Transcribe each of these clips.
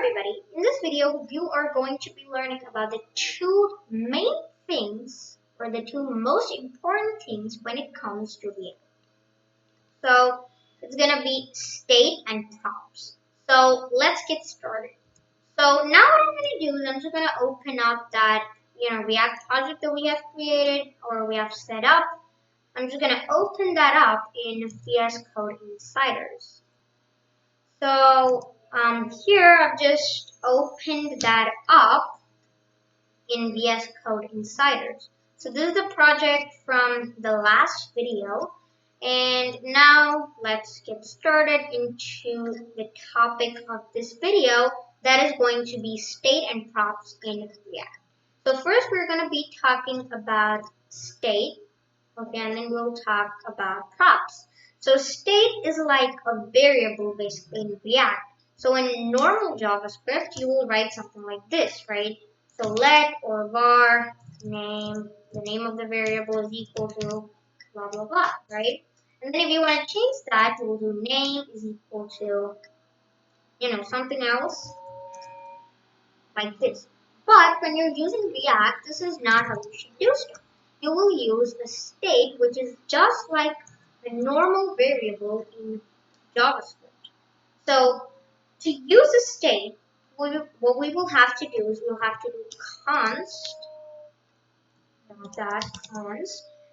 everybody, in this video you are going to be learning about the two main things or the two most important things when it comes to React. So it's going to be state and props. So let's get started. So now what I'm going to do is I'm just going to open up that React project that we have created or we have set up. I'm just going to open that up in VS Code Insiders. So here I've just opened that up in VS Code Insiders. So this is the project from the last video. And now let's get started into the topic of this video that is going to be state and props in React. So first we're going to be talking about state, okay, and then we'll talk about props. So state is like a variable basically in React. So in normal JavaScript, you will write something like this, right? So let or var name, the name of the variable is equal to blah, blah, blah, right? And then if you want to change that, you will do name is equal to, something else like this. But when you're using React, this is not how you should do stuff. You will use a state, which is just like a normal variable in JavaScript. So to use a state, what we will have to do is we'll have to do const,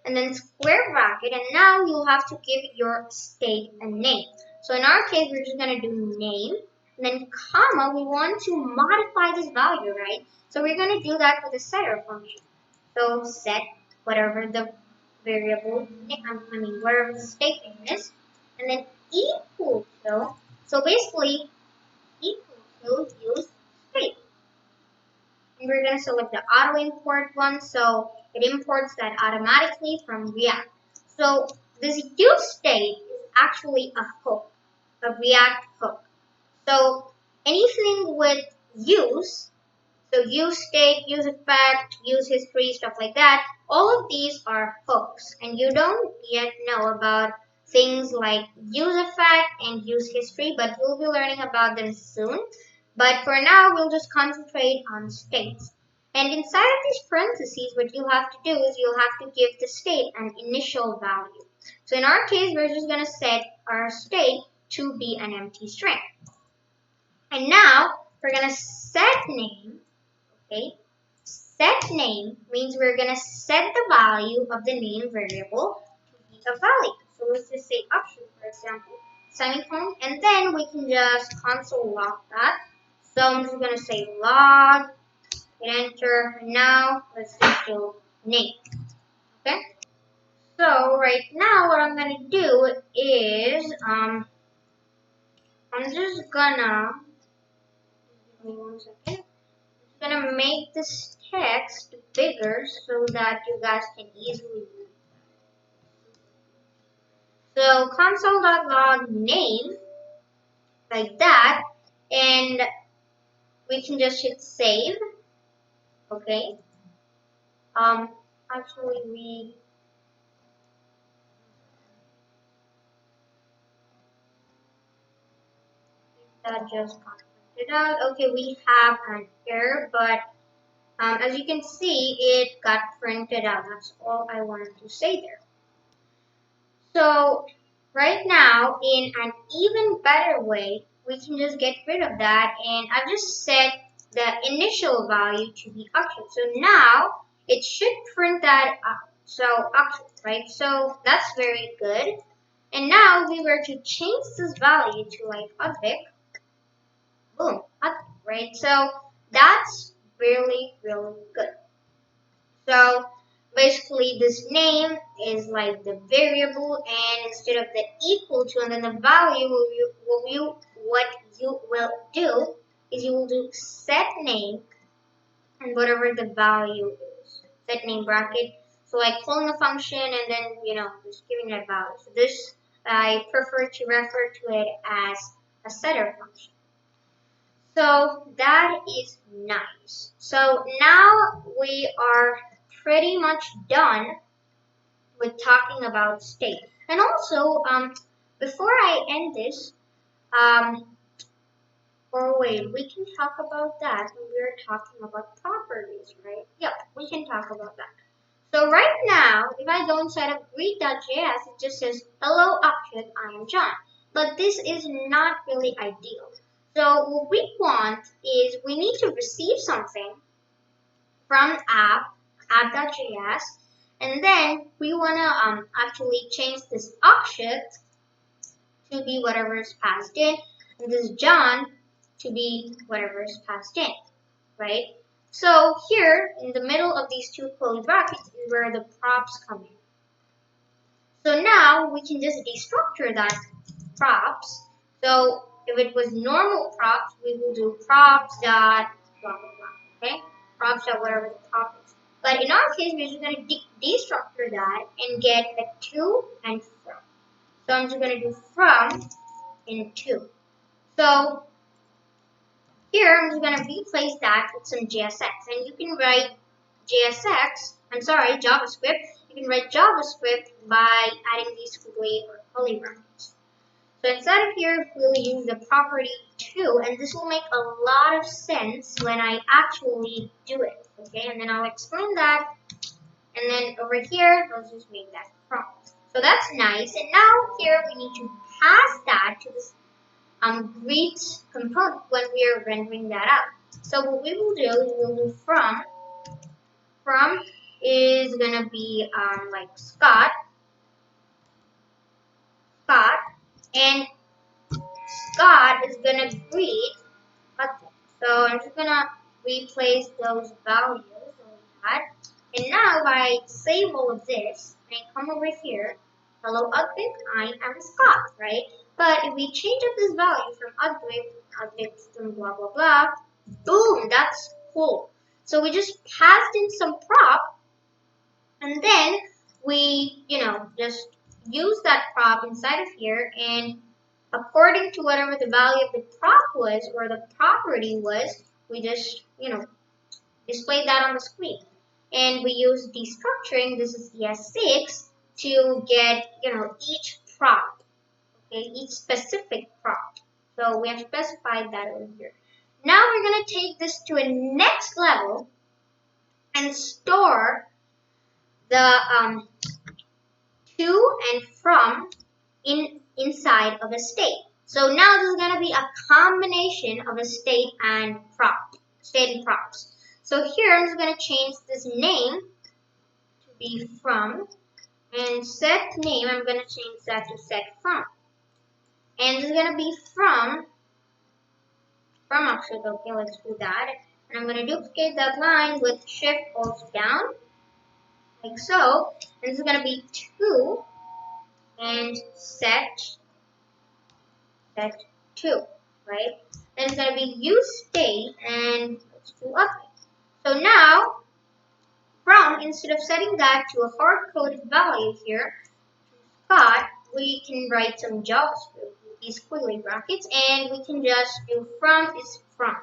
and then square bracket, and now you'll have to give your state a name. So in our case, we're just going to do name, and then comma, we want to modify this value, right? So we're going to do that with a setter function. So set whatever the variable, whatever the state name is, and then equal to, so basically equal to use state. And we're going to select the auto import one, so it imports that automatically from React. So this use state is actually a hook, a React hook. So anything with use, so use state, use effect, use history, stuff like that, all of these are hooks. And you don't yet know about things like use effect and use history, but we'll be learning about them soon. But for now, we'll just concentrate on states. And inside of these parentheses, what you'll have to do is you'll have to give the state an initial value. So in our case, we're just going to set our state to be an empty string. And now we're going to set name. Okay, set name means we're going to set the value of the name variable to be a value. So let's just say option, for example, semicolon, and then we can just console log that. So I'm just going to say log, hit enter, and now let's just do name. Okay, so right now what I'm going to do is I'm just gonna, give me 1 second. Gonna make this text bigger so that you guys can easily read. So console.log name like that, and we can just hit save. Okay. Actually that just got printed out. Okay, we have an error, but as you can see, it got printed out. That's all I wanted to say there. So right now, in an even better way, we can just get rid of that, and I've just set the initial value to be option. So now it should print that out. So option, right? So that's very good. And now we were to change this value to like Advik. Boom, Advik, right? So that's really, really good. So basically this name is like the variable, and instead of the equal to and then the value, what you will do is you will do set name and whatever the value is. Set name bracket. So like calling a function and then just giving that value. So this I prefer to refer to it as a setter function. So that is nice. So now we are pretty much done with talking about state. And also, before I end this, Or wait, we can talk about that when we're talking about properties, right? Yep, we can talk about that. So right now, if I go inside of greet.js, it just says, hello object, I am John. But this is not really ideal. So what we want is we need to receive something from app.js, and then we want to actually change this object to be whatever is passed in, and this John to be whatever is passed in, right? So here in the middle of these two curly brackets is where the props come in. So now we can just destructure that props. So if it was normal props, we will do props dot blah blah blah. Okay, props dot whatever the prop is. But in our case, we're just going to destructure that and get the to and from. So I'm just going to do from and to. So here I'm just going to replace that with some JSX, and you can write JavaScript. You can write JavaScript by adding these squiggly or curly brackets. So inside of here, we'll use the property to, and this will make a lot of sense when I actually do it. Okay, and then I'll explain that. And then over here, let's just make that prompt. So that's nice. And now here we need to pass that to this greet component when we are rendering that out. So what we will do is we'll do from. From is gonna be like Scott, and Scott is gonna greet. So I'm just gonna replace those values that we had. And now if I save all of this and I come over here, hello Udvik, I am Scott, right? But if we change up this value from Udvik from blah blah blah, boom, that's cool. So we just passed in some prop, and then we, just use that prop inside of here, and according to whatever the value of the prop was or the property was, we just, display that on the screen. And we use destructuring, this is ES6, to get, each prop, okay, each specific prop. So we have specified that over here. Now we're going to take this to a next level and store the to and from inside of a state. So now this is going to be a combination of a state and props. So here I'm just going to change this name to be from, and set name I'm going to change that to set from. And this is going to be from option. Okay, let's do that. And I'm going to duplicate that line with shift alt down, like so. And this is going to be to and set to, right? Then it's going to be use state and let's do up. So now, from, instead of setting that to a hard-coded value here, Scott, we can write some JavaScript with these squiggly brackets, and we can just do from is from.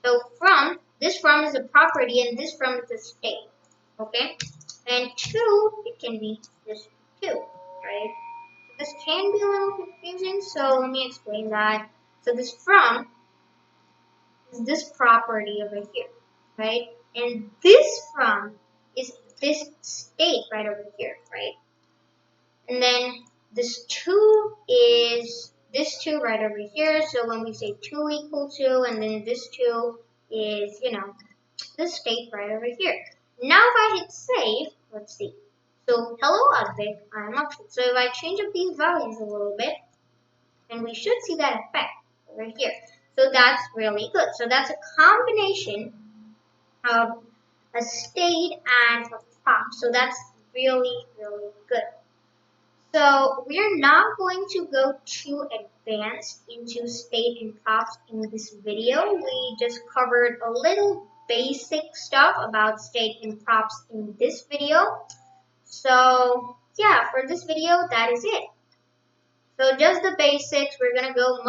So this from is a property, and this from is a state, okay? And to, it can be just to, right? So this can be a little confusing, so let me explain that. So this from is this property over here, right? And this from is this state right over here, right? And then this to is this to right over here. So when we say to equal to, and then this to is, this state right over here. Now if I hit save, let's see. So hello Udvik, I am Akshay. So if I change up these values a little bit, then we should see that effect over here. So that's really good. So that's a combination of a state and a prop. So that's really, really good. So we're not going to go too advanced into state and props in this video. We just covered a little basic stuff about state and props in this video. So yeah, for this video, that is it. So just the basics. We're gonna go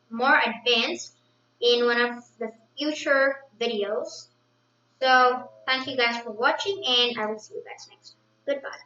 more advanced in one of the future videos. So thank you guys for watching, and I will see you guys next time. Goodbye.